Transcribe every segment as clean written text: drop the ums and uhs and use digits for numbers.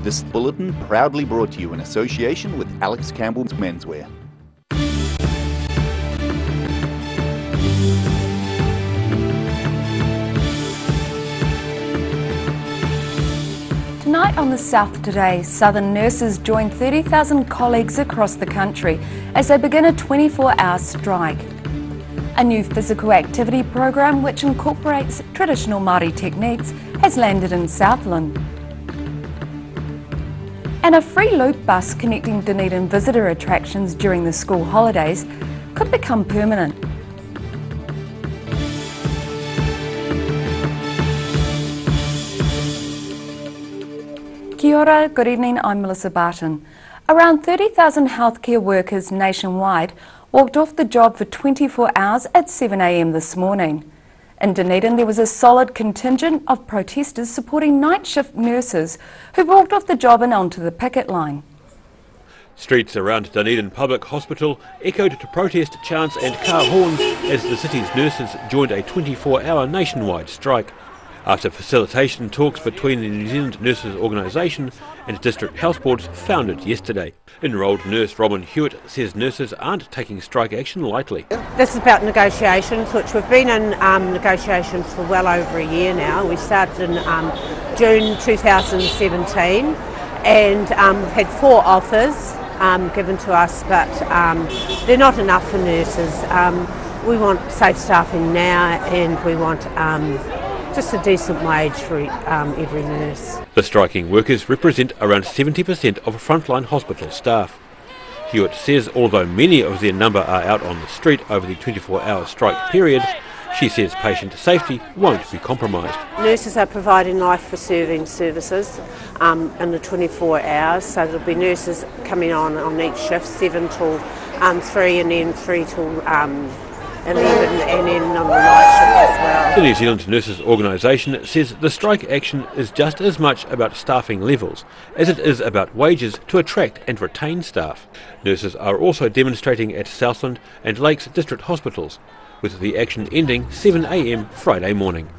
This bulletin proudly brought to you in association with Alex Campbell's Menswear. Tonight on The South Today, Southern nurses join 30,000 colleagues across the country as they begin a 24-hour strike. A new physical activity program which incorporates traditional Māori techniques has landed in Southland. And a free loop bus connecting Dunedin visitor attractions during the school holidays could become permanent. Kia ora, good evening, I'm Melissa Barton. Around 30,000 healthcare workers nationwide walked off the job for 24 hours at 7 a.m. this morning. In Dunedin, there was a solid contingent of protesters supporting night shift nurses who walked off the job and onto the picket line. Streets around Dunedin Public Hospital echoed to protest chants and car horns as the city's nurses joined a 24-hour nationwide strike. After facilitation talks between the New Zealand Nurses Organisation and district health boards founded yesterday. Enrolled nurse Robin Hewitt says nurses aren't taking strike action lightly. This is about negotiations, which we've been in negotiations for well over a year now. We started in June 2017 and we've had 4 offers given to us, but they're not enough for nurses. We want safe staffing now, and we want just a decent wage for every nurse. The striking workers represent around 70% of frontline hospital staff. Hewitt says although many of their number are out on the street over the 24-hour strike period, she says patient safety won't be compromised. Nurses are providing life-preserving services in the 24 hours, so there'll be nurses coming on each shift, 7 till 3 and then 3 till 11, and then on the night shift as well. The New Zealand Nurses Organisation says the strike action is just as much about staffing levels as it is about wages to attract and retain staff. Nurses are also demonstrating at Southland and Lakes district hospitals, with the action ending 7 a.m. Friday morning.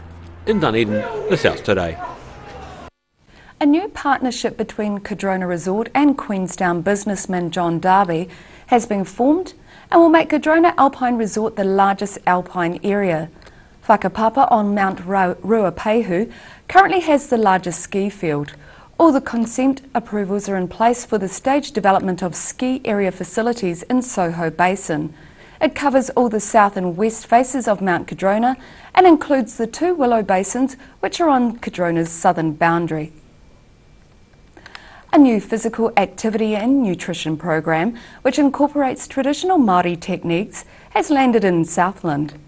In Dunedin, The South Today. A new partnership between Cardrona Resort and Queenstown businessman John Darby has been formed and will make Cardrona Alpine Resort the largest alpine area. Whakapapa on Mount Ruapehu currently has the largest ski field. All the consent approvals are in place for the staged development of ski area facilities in Soho Basin. It covers all the south and west faces of Mount Cardrona and includes the 2 willow basins which are on Cardrona's southern boundary. A new physical activity and nutrition program which incorporates traditional Māori techniques has landed in Southland.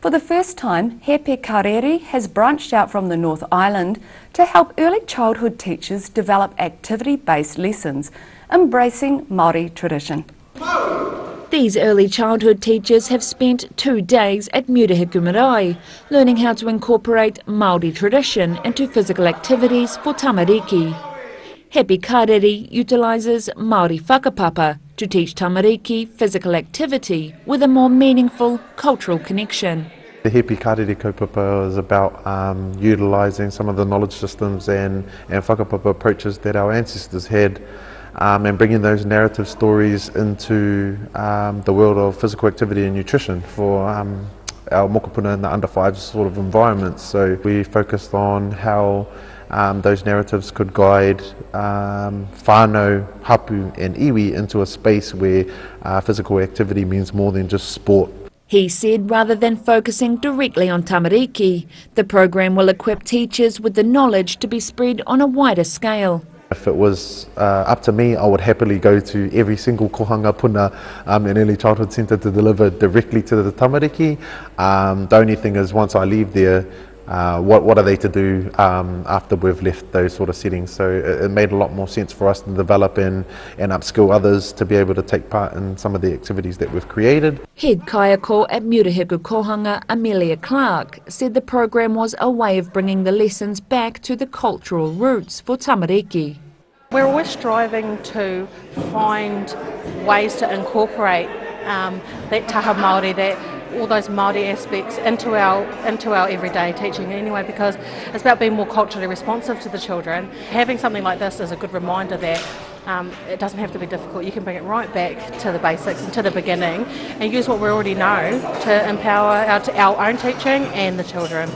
For the first time, Hepe Karere has branched out from the North Island to help early childhood teachers develop activity-based lessons, embracing Māori tradition. These early childhood teachers have spent 2 days at Murihiku Marae, learning how to incorporate Māori tradition into physical activities for tamariki. Hepe Karere utilises Māori whakapapa to teach tamariki physical activity with a more meaningful cultural connection. The Hepe Karere kaupapa is about utilising some of the knowledge systems and whakapapa approaches that our ancestors had, and bringing those narrative stories into the world of physical activity and nutrition for our mokopuna in the under 5 sort of environments. So we focused on how those narratives could guide whānau, hapu and iwi into a space where physical activity means more than just sport. He said rather than focusing directly on tamariki, the program will equip teachers with the knowledge to be spread on a wider scale. If it was up to me, I would happily go to every single kohanga puna and early childhood centre to deliver directly to the tamariki. The only thing is, once I leave there, what are they to do after we've left those sort of settings? So it made a lot more sense for us to develop and upskill others to be able to take part in some of the activities that we've created. Head kaiako at Murihiku Kohanga, Amelia Clark, said the program was a way of bringing the lessons back to the cultural roots for tamariki. We're always striving to find ways to incorporate that taha Māori, that all those Māori aspects into our everyday teaching anyway, because it's about being more culturally responsive to the children. Having something like this is a good reminder that it doesn't have to be difficult. You can bring it right back to the basics and to the beginning and use what we already know to empower our own teaching and the children.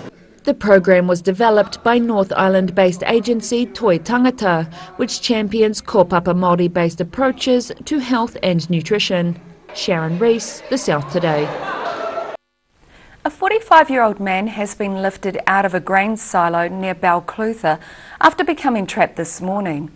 The program was developed by North Island-based agency Toi Tangata, which champions kōpapa Māori-based approaches to health and nutrition. Sharon Rees, The South Today. A 45-year-old man has been lifted out of a grain silo near Balclutha after becoming trapped this morning.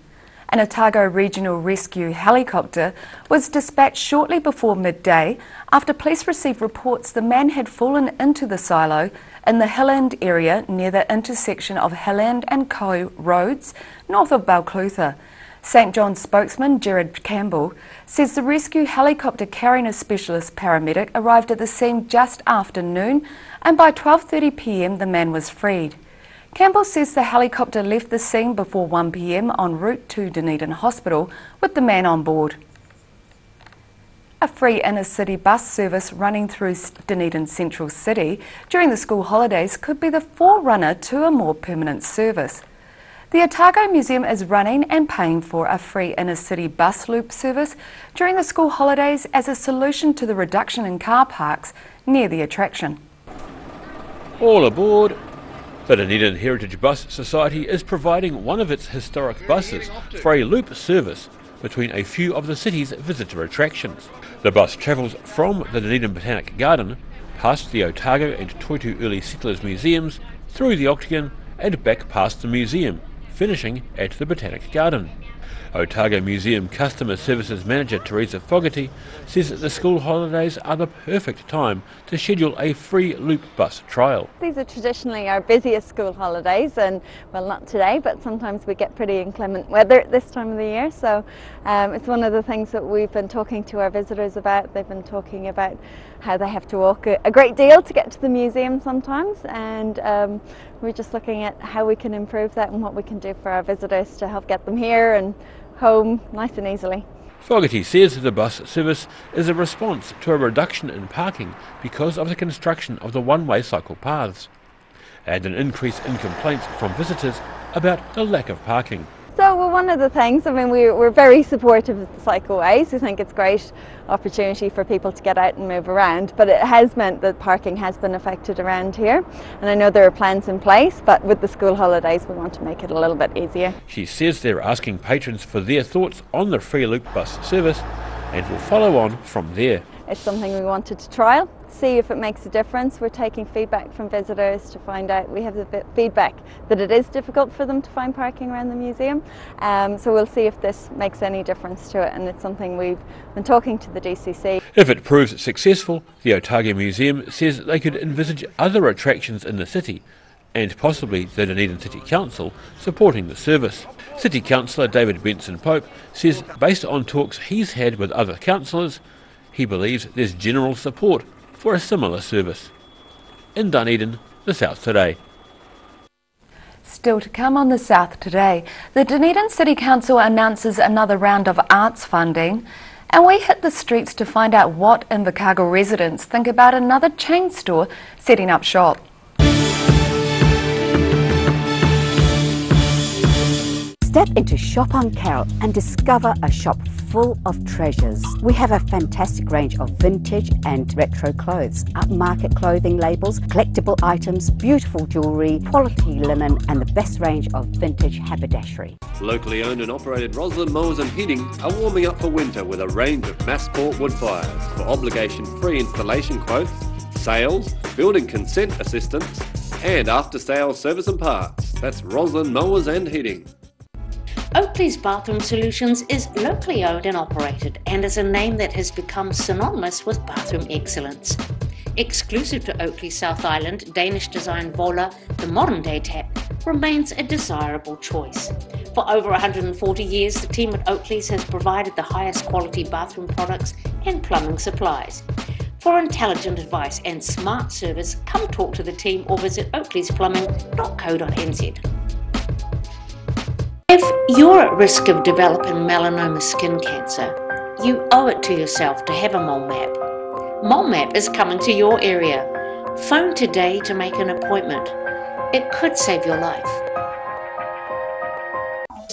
An Otago Regional Rescue helicopter was dispatched shortly before midday after police received reports the man had fallen into the silo in the Hilland area near the intersection of Hilland and Co roads north of Balclutha. St John's spokesman Gerard Campbell says the rescue helicopter carrying a specialist paramedic arrived at the scene just after noon, and by 12:30 p.m. the man was freed. Campbell says the helicopter left the scene before 1 p.m. en route to Dunedin Hospital with the man on board. A free inner-city bus service running through Dunedin Central City during the school holidays could be the forerunner to a more permanent service. The Otago Museum is running and paying for a free inner-city bus loop service during the school holidays as a solution to the reduction in car parks near the attraction. All aboard! The Dunedin Heritage Bus Society is providing one of its historic buses for a loop service between a few of the city's visitor attractions. The bus travels from the Dunedin Botanic Garden, past the Otago and Toitu Early Settlers Museums, through the Octagon and back past the museum, finishing at the Botanic Garden. Otago Museum Customer Services Manager Teresa Fogarty says that the school holidays are the perfect time to schedule a free loop bus trial. These are traditionally our busiest school holidays, and well, not today, but sometimes we get pretty inclement weather at this time of the year, so it's one of the things that we've been talking to our visitors about. They've been talking about how they have to walk a great deal to get to the museum sometimes, and we're just looking at how we can improve that and what we can do for our visitors to help get them here and home nice and easily. Fogarty says the bus service is a response to a reduction in parking because of the construction of the one-way cycle paths, and an increase in complaints from visitors about the lack of parking. So well, one of the things, I mean, we're very supportive of the cycleways. We think it's a great opportunity for people to get out and move around, but it has meant that parking has been affected around here, and I know there are plans in place, but with the school holidays we want to make it a little bit easier. She says they're asking patrons for their thoughts on the free loop bus service and will follow on from there. It's something we wanted to trial, see if it makes a difference. We're taking feedback from visitors to find out. We have the feedback that it is difficult for them to find parking around the museum, so we'll see if this makes any difference to it, and it's something we've been talking to the DCC. If it proves successful, the Otago Museum says they could envisage other attractions in the city, and possibly the Dunedin City Council supporting the service. City Councillor David Benson Pope says based on talks he's had with other councillors, he believes there's general support for a similar service. In Dunedin, The South Today. Still to come on The South Today, the Dunedin City Council announces another round of arts funding, and we hit the streets to find out what Invercargill residents think about another chain store setting up shop. Step into Shop on Carroll and discover a shop full of treasures. We have a fantastic range of vintage and retro clothes, upmarket clothing labels, collectible items, beautiful jewellery, quality linen and the best range of vintage haberdashery. Locally owned and operated Roslyn Mowers and Heating are warming up for winter with a range of mass-bought wood fires for obligation-free installation quotes, sales, building consent assistance and after-sales service and parts. That's Roslyn Mowers and Heating. Oakley's Bathroom Solutions is locally owned and operated and is a name that has become synonymous with bathroom excellence. Exclusive to Oakley South Island, Danish design Vola, the modern day tap, remains a desirable choice. For over 140 years, the team at Oakley's has provided the highest quality bathroom products and plumbing supplies. For intelligent advice and smart service, come talk to the team or visit oakleysplumbing.co.nz. If you're at risk of developing melanoma skin cancer, you owe it to yourself to have a mole map. MoleMap is coming to your area. Phone today to make an appointment. It could save your life.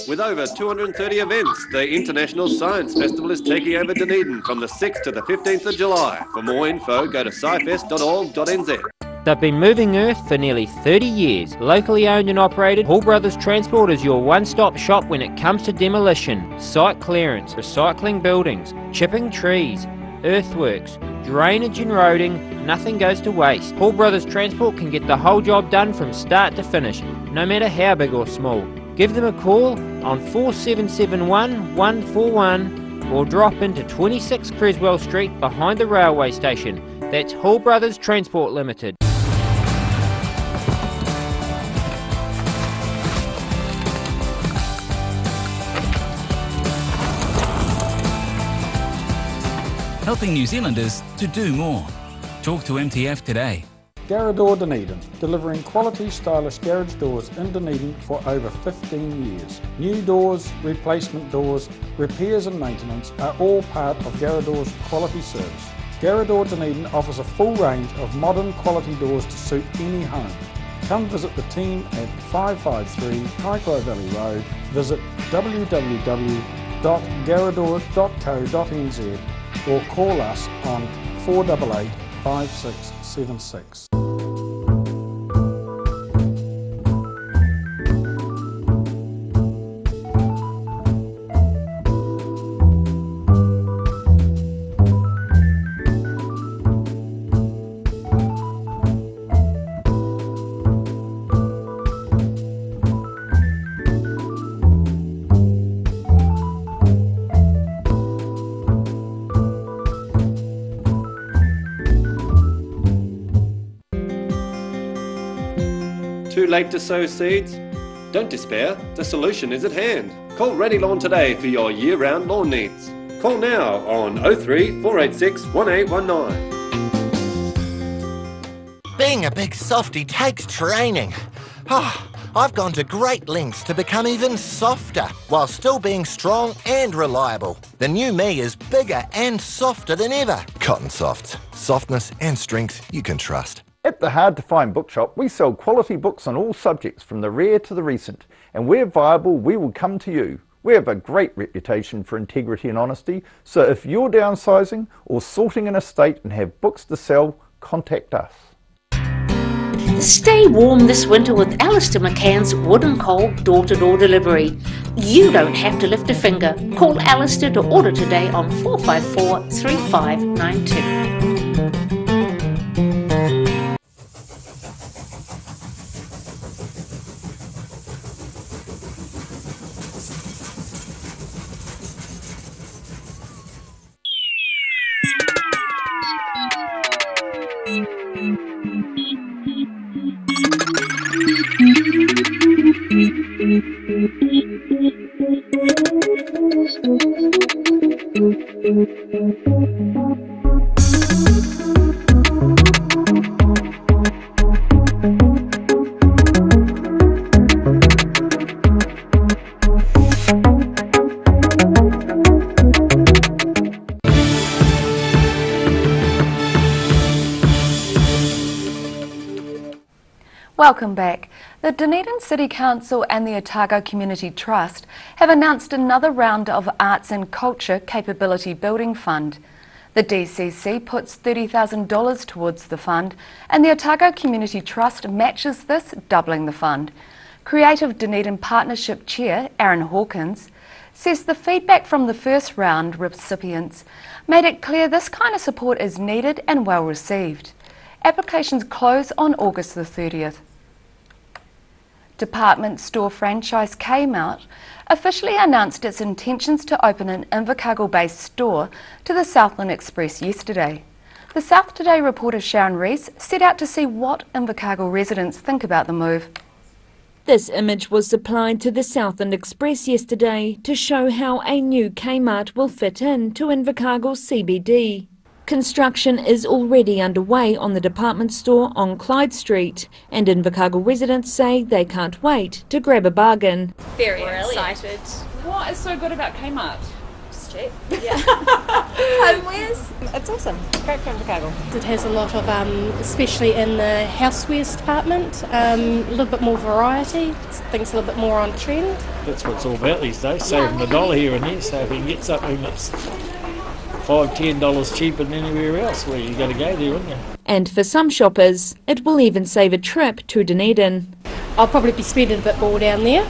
With over 230 events, the International Science Festival is taking over Dunedin from the 6th to the 15th of July. For more info, go to scifest.org.nz. They've been moving earth for nearly 30 years. Locally owned and operated, Hall Brothers Transport is your one-stop shop when it comes to demolition, site clearance, recycling buildings, chipping trees, earthworks, drainage and roading. Nothing goes to waste. Hall Brothers Transport can get the whole job done from start to finish, no matter how big or small. Give them a call on 4771 141 or drop into 26 Creswell Street behind the railway station. That's Hall Brothers Transport Limited. Helping New Zealanders to do more. Talk to MTF today. Garrador Dunedin, delivering quality stylish garage doors in Dunedin for over 15 years. New doors, replacement doors, repairs and maintenance are all part of Garrador's quality service. Garrador Dunedin offers a full range of modern quality doors to suit any home. Come visit the team at 553 Kaikoura Valley Road. Visit www.garrador.co.nz or call us on 488 5676. Too late to sow seeds? Don't despair, the solution is at hand. Call Ready Lawn today for your year-round lawn needs. Call now on 03 486 1819. Being a big softie takes training. I've gone to great lengths to become even softer while still being strong and reliable. The new me is bigger and softer than ever. Cotton Softs. Softness and strength you can trust. At the Hard to Find Bookshop, we sell quality books on all subjects from the rare to the recent, and where viable, we will come to you. We have a great reputation for integrity and honesty, so if you're downsizing or sorting an estate and have books to sell, contact us. Stay warm this winter with Alistair McCann's Wood and Coal door-to-door delivery. You don't have to lift a finger. Call Alistair to order today on 454 3592. Welcome back. The Dunedin City Council and the Otago Community Trust have announced another round of Arts and Culture Capability Building Fund. The DCC puts $30,000 towards the fund and the Otago Community Trust matches this, doubling the fund. Creative Dunedin Partnership Chair Aaron Hawkins says the feedback from the first round recipients made it clear this kind of support is needed and well received. Applications close on August the 30th. Department store franchise Kmart officially announced its intentions to open an Invercargill-based store to the Southland Express yesterday. The South Today reporter Sharon Rees set out to see what Invercargill residents think about the move. This image was supplied to the Southland Express yesterday to show how a new Kmart will fit in to Invercargill CBD. Construction is already underway on the department store on Clyde Street, and Invercargill residents say they can't wait to grab a bargain. Very excited. What is so good about Kmart? Just cheap. Yeah. Homewares? It's awesome. Great for Invercargill. It has a lot of, especially in the housewares department, a little bit more variety, things a little bit more on trend. That's what it's all about these days, saving a dollar here and there, so if you can get something that's $5–10 cheaper than anywhere else, well, you've got to go there, wouldn't you? And for some shoppers, it will even save a trip to Dunedin. I'll probably be spending a bit more down there.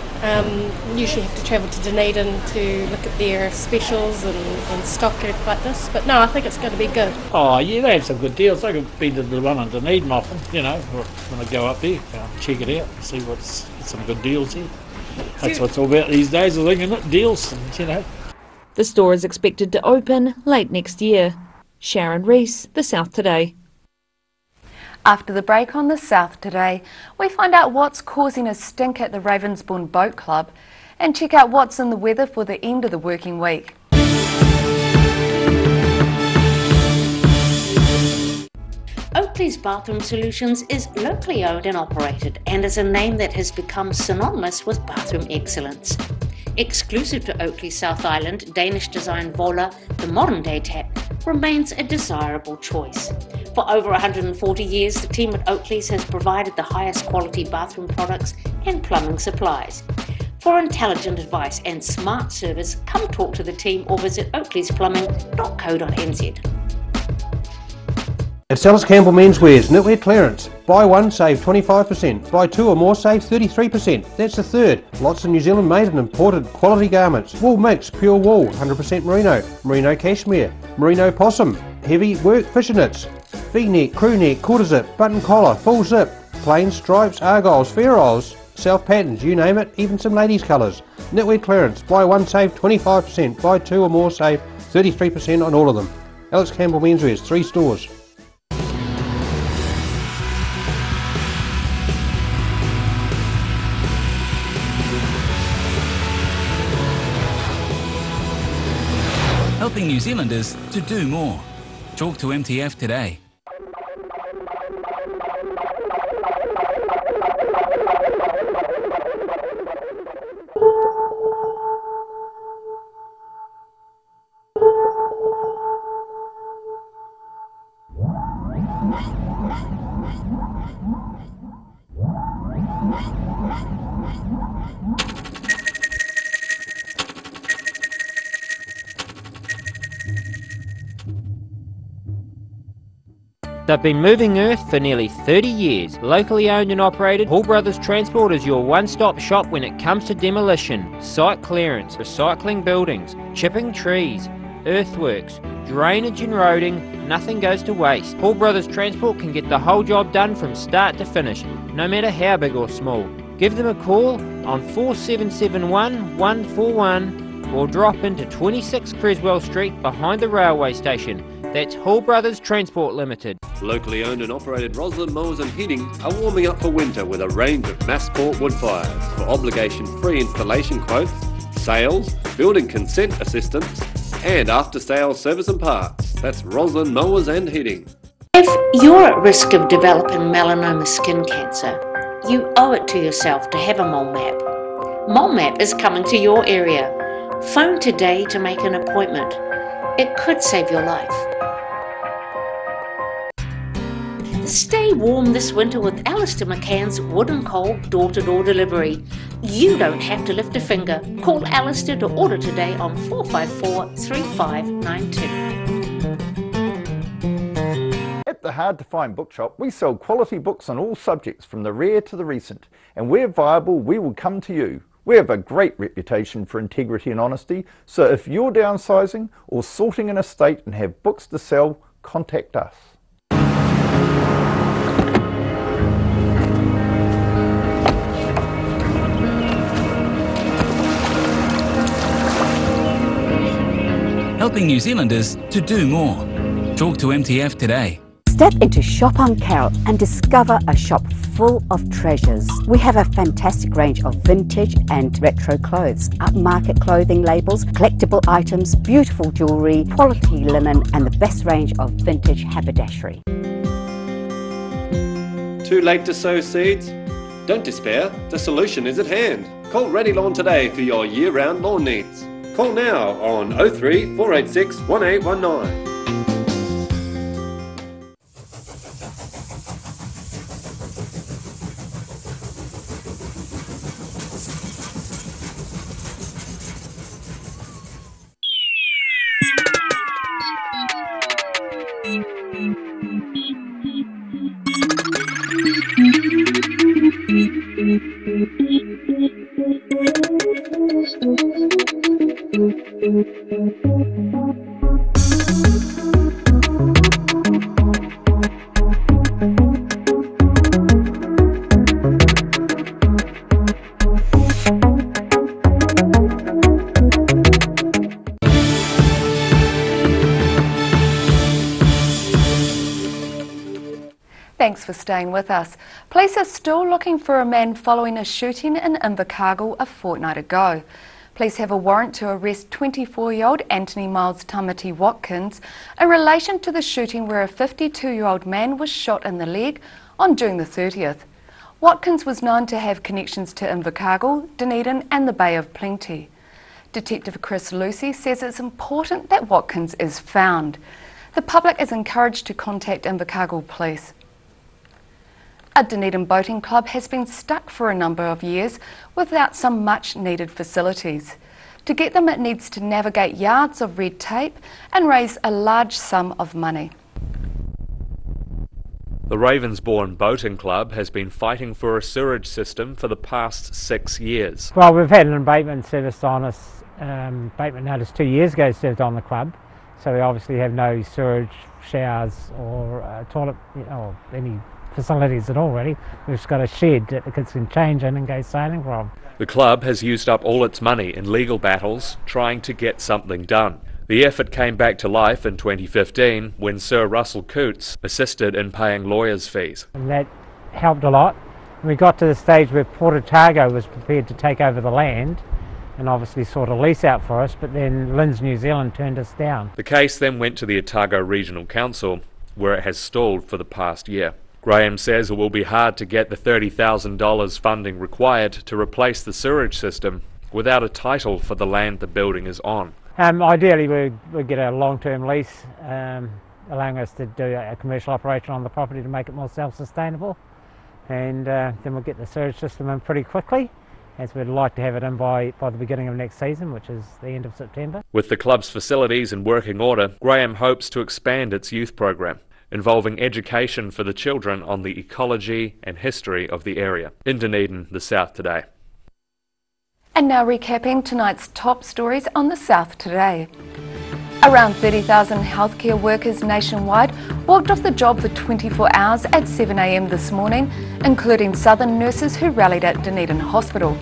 Usually have to travel to Dunedin to look at their specials and stock and everything like this. But no, I think it's going to be good. Oh yeah, they have some good deals. I've been to the one in Dunedin often, you know, when I go up there, check it out, see what's some good deals here. That's what it's all about these days, I think, isn't it? Deals, you know. The store is expected to open late next year. Sharon Rees, The South Today. After the break on The South Today, we find out what's causing a stink at the Ravensbourne Boat Club and check out what's in the weather for the end of the working week. Oakley's Bathroom Solutions is locally owned and operated and is a name that has become synonymous with bathroom excellence. Exclusive to Oakley South Island, Danish design Vola, the modern day tap, remains a desirable choice. For over 140 years, the team at Oakley's has provided the highest quality bathroom products and plumbing supplies. For intelligent advice and smart service, come talk to the team or visit oakleysplumbing.co.nz. It's Alice Campbell Menswear's knitwear clearance. Buy one, save 25%. Buy two or more, save 33%. That's the third. Lots of New Zealand made and imported quality garments. Wool mix, pure wool, 100% merino. Merino cashmere, merino possum, heavy work fisher knits. V-neck, crew neck, quarter zip, button collar, full zip. Plain stripes, argyles, ferrules, self patterns, you name it, even some ladies' colours. Knitwear clearance. Buy one, save 25%. Buy two or more, save 33% on all of them. Alex Campbell Menswear's, 3 stores. Helping New Zealanders to do more. Talk to MTF today. They've been moving earth for nearly 30 years. Locally owned and operated, Hall Brothers Transport is your one-stop shop when it comes to demolition, site clearance, recycling buildings, chipping trees, earthworks, drainage and roading. Nothing goes to waste. Hall Brothers Transport can get the whole job done from start to finish, no matter how big or small. Give them a call on 4771 141 or drop into 26 Creswell Street behind the railway station. That's Hall Brothers Transport Limited. Locally owned and operated Roslyn Mowers and Heating are warming up for winter with a range of Massport wood fires. For obligation-free installation quotes, sales, building consent assistance, and after-sales service and parts. That's Roslyn Mowers and Heating. If you're at risk of developing melanoma skin cancer, you owe it to yourself to have a mole map. Mole Map is coming to your area. Phone today to make an appointment. It could save your life. Stay warm this winter with Alistair McCann's Wood and Coal door-to-door delivery. You don't have to lift a finger. Call Alistair to order today on 454-3592. At the Hard to Find Bookshop, we sell quality books on all subjects from the rare to the recent. And where viable, we will come to you. We have a great reputation for integrity and honesty, so if you're downsizing or sorting an estate and have books to sell, contact us. Helping New Zealanders to do more. Talk to MTF today. Step into Shop on Carroll and discover a shop full of treasures. We have a fantastic range of vintage and retro clothes, upmarket clothing labels, collectible items, beautiful jewellery, quality linen and the best range of vintage haberdashery. Too late to sow seeds? Don't despair, the solution is at hand. Call Ready Lawn today for your year-round lawn needs. Call now on 03 486 1819. Thanks for staying with us. Police are still looking for a man following a shooting in Invercargill a fortnight ago. Police have a warrant to arrest 24-year-old Anthony Miles Tamati Watkins in relation to the shooting where a 52-year-old man was shot in the leg on June the 30th. Watkins was known to have connections to Invercargill, Dunedin and the Bay of Plenty. Detective Chris Lucy says it's important that Watkins is found. The public is encouraged to contact Invercargill Police. A Dunedin boating club has been stuck for a number of years without some much needed facilities. To get them, it needs to navigate yards of red tape and raise a large sum of money. The Ravensbourne Boating Club has been fighting for a sewerage system for the past 6 years. Well, we've had an abatement service on us, abatement notice 2 years ago served on the club, so we obviously have no sewerage, showers or toilet or any facilities at all really. We've just got a shed that the kids can change in and go sailing from. The club has used up all its money in legal battles trying to get something done. The effort came back to life in 2015 when Sir Russell Coutts assisted in paying lawyers' fees. And that helped a lot. And we got to the stage where Port Otago was prepared to take over the land and obviously sort a lease out for us, but then LINZ New Zealand turned us down. The case then went to the Otago Regional Council, where it has stalled for the past year. Graham says it will be hard to get the $30,000 funding required to replace the sewerage system without a title for the land the building is on. Ideally we'd get a long-term lease allowing us to do a commercial operation on the property to make it more self-sustainable, and then we'll get the sewerage system in pretty quickly, as we'd like to have it in by the beginning of next season, which is the end of September. With the club's facilities in working order, Graham hopes to expand its youth program, involving education for the children on the ecology and history of the area. In Dunedin, The South Today. And now recapping tonight's top stories on The South Today. Around 30,000 healthcare workers nationwide walked off the job for 24 hours at 7 a.m. this morning, including Southern nurses who rallied at Dunedin Hospital.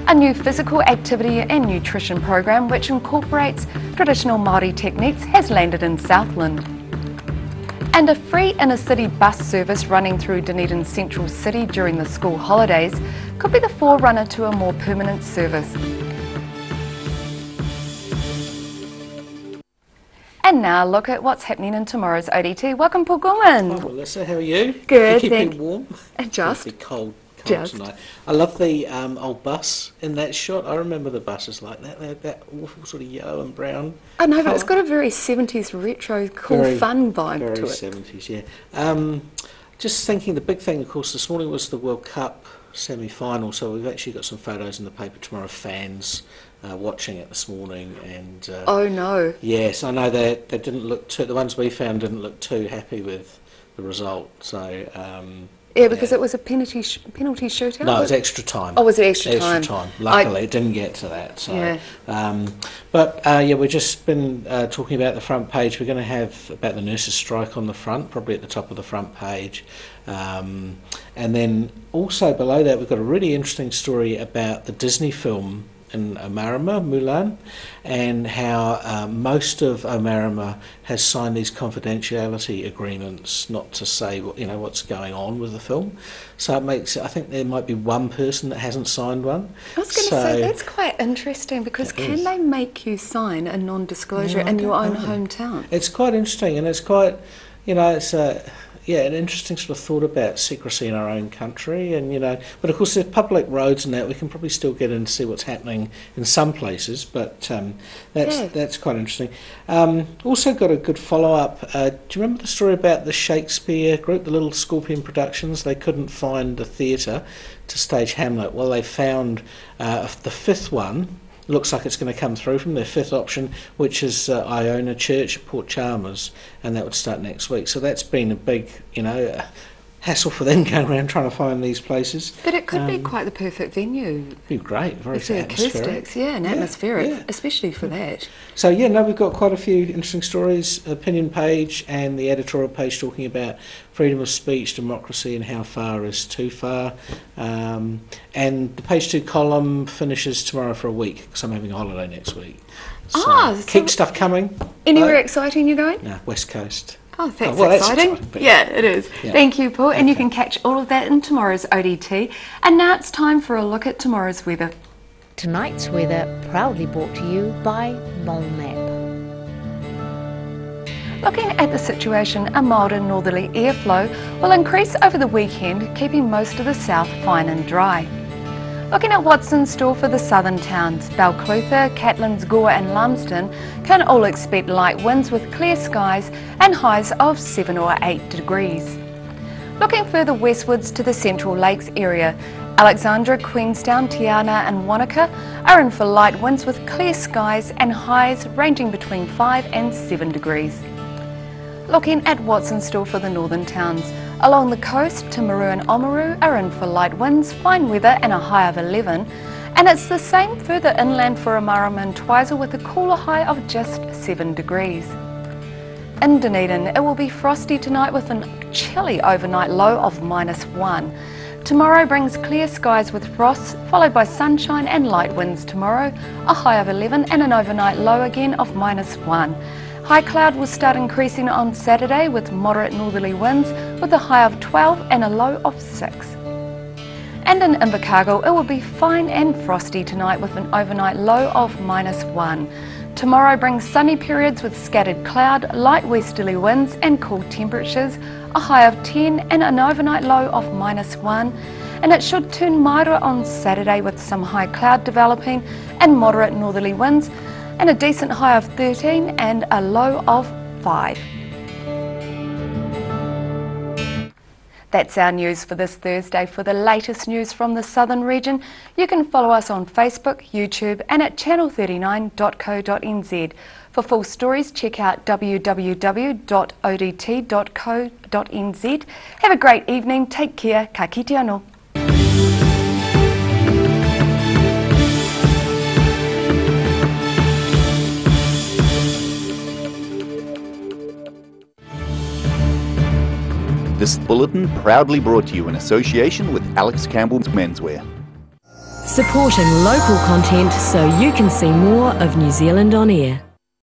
A new physical activity and nutrition program which incorporates traditional Māori techniques has landed in Southland. And a free inner-city bus service running through Dunedin Central City during the school holidays could be the forerunner to a more permanent service. And now look at what's happening in tomorrow's ODT. Welcome, Paul Gorman. Hi, Melissa. How are you? Good, you thank keeping warm? Just. It's cold Just. tonight. I love the old bus in that shot. I remember the buses like that. That awful sort of yellow and brown. I know, but colour. it's got a very 70s retro, cool, fun vibe very to it. 70s, yeah. Just thinking, the big thing, of course, this morning was the World Cup semi-final. So we've actually got some photos in the paper tomorrow of fans watching it this morning. And oh no. Yes, I know they didn't look too. The ones we found didn't look too happy with the result. So. Yeah, because it was a penalty shootout? No, it was extra time. Oh, was it extra time? Extra time. Luckily, it didn't get to that. So, yeah. Yeah, we've just been talking about the front page. We're going to have about the nurses' strike on the front, probably at the top of the front page. And then also below that, we've got a really interesting story about the Disney film in Omarama, Mulan, and how most of Omarama has signed these confidentiality agreements not to say what's going on with the film. So it makes I think there might be one person that hasn't signed one. I was going to say that's quite interesting, because can they make you sign a non-disclosure in your own hometown? It's quite interesting, and it's quite, it's an interesting sort of thought about secrecy in our own country, and but of course there's public roads and that we can probably still get in to see what's happening in some places, but that's quite interesting. Also got a good follow-up. Do you remember the story about the Shakespeare group, the Little Scorpion Productions? They couldn't find a theatre to stage Hamlet. Well, they found the fifth one. Looks like it's going to come through from their fifth option, which is Iona Church at Port Chalmers, and that would start next week. So that's been a big, hassle for them going around trying to find these places. But it could be quite the perfect venue. It'd be great, very the atmospheric. acoustics, atmospheric, especially for that. So we've got quite a few interesting stories, opinion page and the editorial page talking about freedom of speech, democracy and how far is too far. And the page 2 column finishes tomorrow for a week because I'm having a holiday next week. So keep stuff coming. Anywhere exciting you're going? No, West Coast. Oh, that's exciting. It is. Yeah. Thank you, Paul. And you can catch all of that in tomorrow's ODT. And now it's time for a look at tomorrow's weather. Tonight's weather proudly brought to you by MolMap. Looking at the situation, a milder northerly airflow will increase over the weekend, keeping most of the south fine and dry. Looking at what's in store for the southern towns, Balclutha, Catlins, Gore and Lumsden can all expect light winds with clear skies and highs of 7 or 8 degrees. Looking further westwards to the Central Lakes area, Alexandra, Queenstown, Tiana and Wanaka are in for light winds with clear skies and highs ranging between 5 and 7 degrees. Looking at what's in store for the northern towns, along the coast, Timaru and Oamaru are in for light winds, fine weather and a high of 11, and it's the same further inland for Oamaru and Twizel with a cooler high of just 7 degrees. In Dunedin, it will be frosty tonight with a chilly overnight low of -1. Tomorrow brings clear skies with frost, followed by sunshine and light winds tomorrow, a high of 11 and an overnight low again of -1. High cloud will start increasing on Saturday with moderate northerly winds with a high of 12 and a low of 6. And in Invercargill, it will be fine and frosty tonight with an overnight low of -1. Tomorrow brings sunny periods with scattered cloud, light westerly winds and cool temperatures, a high of 10 and an overnight low of -1. And it should turn milder on Saturday with some high cloud developing and moderate northerly winds, and a decent high of 13 and a low of 5. That's our news for this Thursday. For the latest news from the southern region, you can follow us on Facebook, YouTube and at channel39.co.nz. For full stories, check out www.odt.co.nz. Have a great evening, take care, ka kite anō. This bulletin proudly brought to you in association with Alex Campbell's Menswear. Supporting local content so you can see more of New Zealand on air.